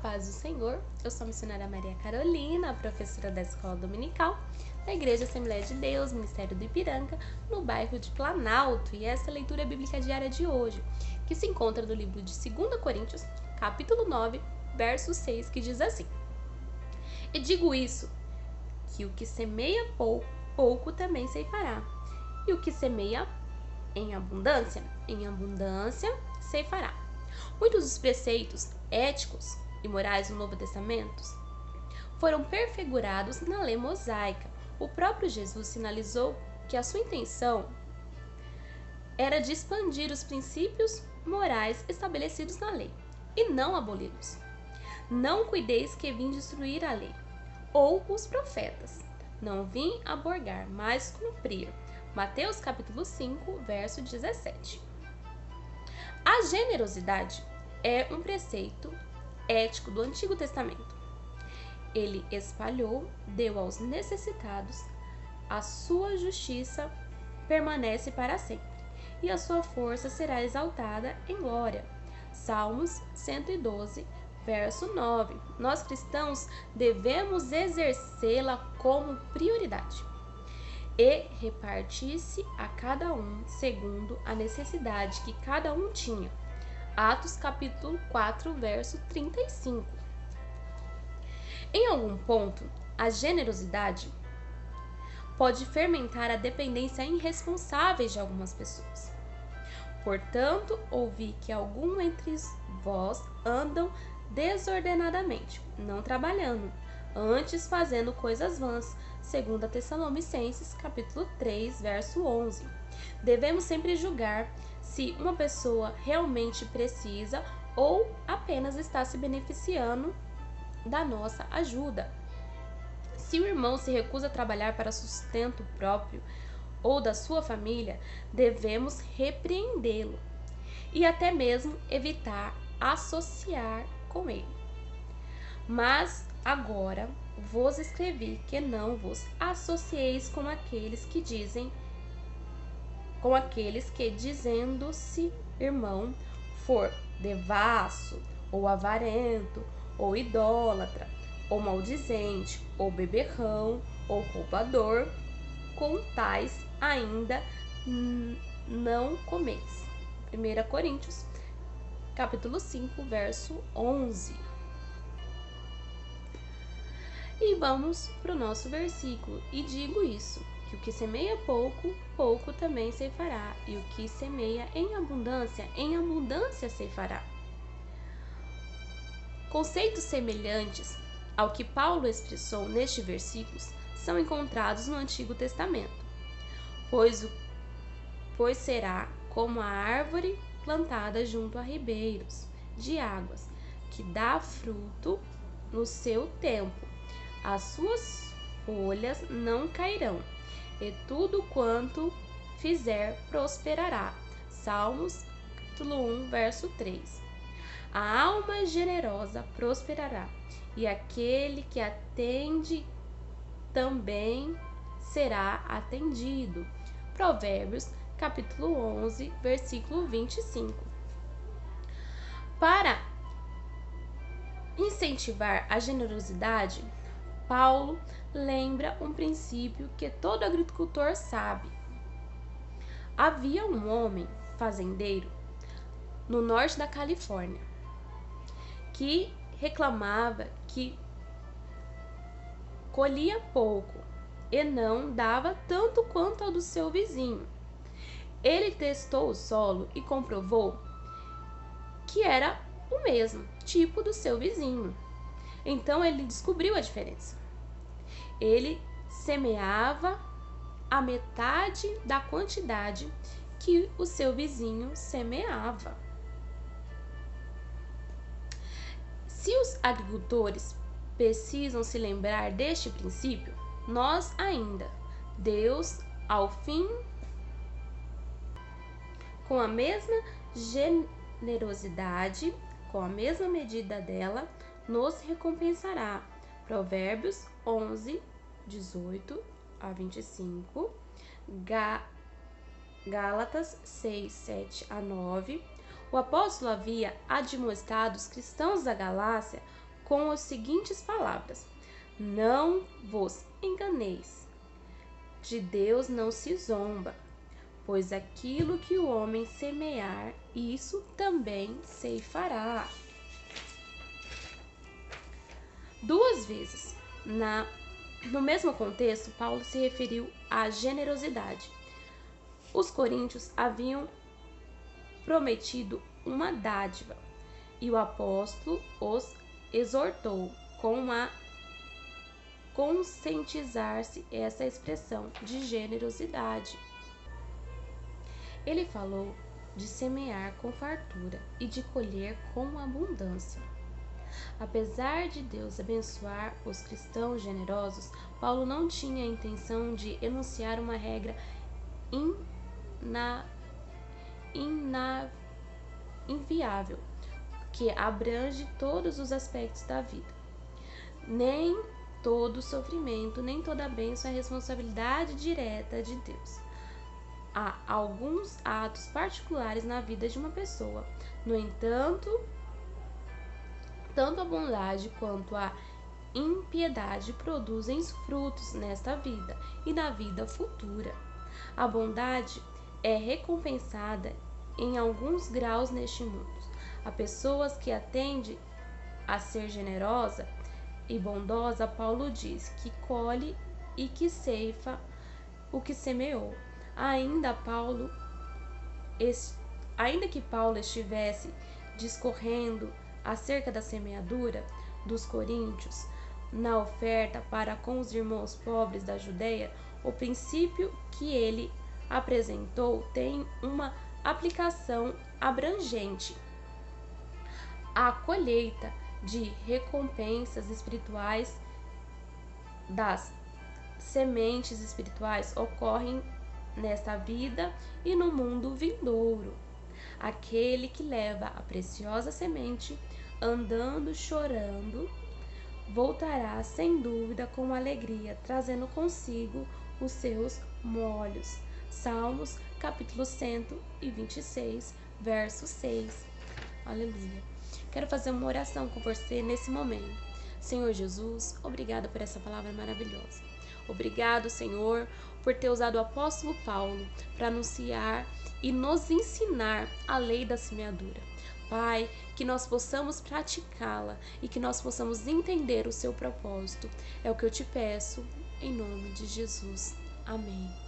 paz do Senhor, eu sou a missionária Maria Carolina, professora da Escola Dominical da Igreja Assembleia de Deus, Ministério do Ipiranga, no bairro de Planalto, e essa é a leitura bíblica diária de hoje, que se encontra no livro de 2 Coríntios, capítulo 9, verso 6, que diz assim: E digo isso, que o que semeia pouco também ceifará, e o que semeia em abundância ceifará. Muitos dos preceitos éticos e morais do Novo Testamento foram perfigurados na lei mosaica. O próprio Jesus sinalizou que a sua intenção era de expandir os princípios morais estabelecidos na lei e não aboli-los. Não cuideis que vim destruir a lei ou os profetas. Não vim abrogar, mas cumprir. Mateus capítulo 5, verso 17. A generosidade é um preceito ético do Antigo Testamento. Ele espalhou, deu aos necessitados, a sua justiça permanece para sempre, e a sua força será exaltada em glória. Salmos 112, verso 9. Nós cristãos devemos exercê-la como prioridade e repartir-se a cada um segundo a necessidade que cada um tinha. Atos capítulo 4, verso 35. Em algum ponto, a generosidade pode fermentar a dependência irresponsável de algumas pessoas. Portanto, ouvi que algum entre vós andam desordenadamente, não trabalhando, antes fazendo coisas vãs, 2 Tessalonicenses, capítulo 3, verso 11. Devemos sempre julgar se uma pessoa realmente precisa ou apenas está se beneficiando da nossa ajuda. Se o irmão se recusa a trabalhar para sustento próprio ou da sua família, devemos repreendê-lo e até mesmo evitar associar com ele. Mas agora vos escrevi que não vos associeis com aqueles que dizendo-se irmão, for devasso, ou avarento, ou idólatra, ou maldizente, ou beberrão, ou roubador, com tais ainda não comeis. 1 Coríntios, capítulo 5, verso 11. E vamos para o nosso versículo. E digo isso, que o que semeia pouco, pouco também ceifará, e o que semeia em abundância ceifará. Conceitos semelhantes ao que Paulo expressou nestes versículos são encontrados no Antigo Testamento, pois será como a árvore plantada junto a ribeiros de águas, que dá fruto no seu tempo. As suas folhas não cairão, e tudo quanto fizer prosperará. Salmos, capítulo 1, verso 3. A alma generosa prosperará, e aquele que atende também será atendido. Provérbios, capítulo 11, versículo 25. Para incentivar a generosidade, Paulo lembra um princípio que todo agricultor sabe. Havia um homem fazendeiro no norte da Califórnia que reclamava que colhia pouco e não dava tanto quanto ao do seu vizinho. Ele testou o solo e comprovou que era o mesmo tipo do seu vizinho. Então ele descobriu a diferença. Ele semeava a metade da quantidade que o seu vizinho semeava. Se os agricultores precisam se lembrar deste princípio, nós ainda, Deus, ao fim, com a mesma generosidade, com a mesma medida dela, nos recompensará. Provérbios 11, 18 a 25, Gálatas 6, 7 a 9. O apóstolo havia admoestado os cristãos da Galácia com as seguintes palavras: não vos enganeis, de Deus não se zomba, pois aquilo que o homem semear, isso também ceifará. Duas vezes, no mesmo contexto, Paulo se referiu à generosidade. Os coríntios haviam prometido uma dádiva e o apóstolo os exortou com a conscientizar-se essa expressão de generosidade. Ele falou de semear com fartura e de colher com abundância. Apesar de Deus abençoar os cristãos generosos, Paulo não tinha a intenção de enunciar uma regra inviável que abrange todos os aspectos da vida. Nem todo sofrimento, nem toda bênção é responsabilidade direta de Deus. Há alguns atos particulares na vida de uma pessoa. No entanto, tanto a bondade quanto a impiedade produzem frutos nesta vida e na vida futura. A bondade é recompensada em alguns graus neste mundo. Há pessoas que atendem a ser generosa e bondosa. Paulo diz que colhe e que ceifa o que semeou. Ainda que Paulo estivesse discorrendo acerca da semeadura dos coríntios na oferta para com os irmãos pobres da Judeia, o princípio que ele apresentou tem uma aplicação abrangente. A colheita de recompensas espirituais das sementes espirituais ocorrem nesta vida e no mundo vindouro. Aquele que leva a preciosa semente, andando, chorando, voltará sem dúvida com alegria, trazendo consigo os seus molhos. Salmos, capítulo 126, verso 6. Aleluia. Quero fazer uma oração com você nesse momento. Senhor Jesus, obrigada por essa palavra maravilhosa. Obrigado, Senhor, por ter usado o apóstolo Paulo para anunciar e nos ensinar a lei da semeadura. Pai, que nós possamos praticá-la e que nós possamos entender o seu propósito. É o que eu te peço, em nome de Jesus. Amém.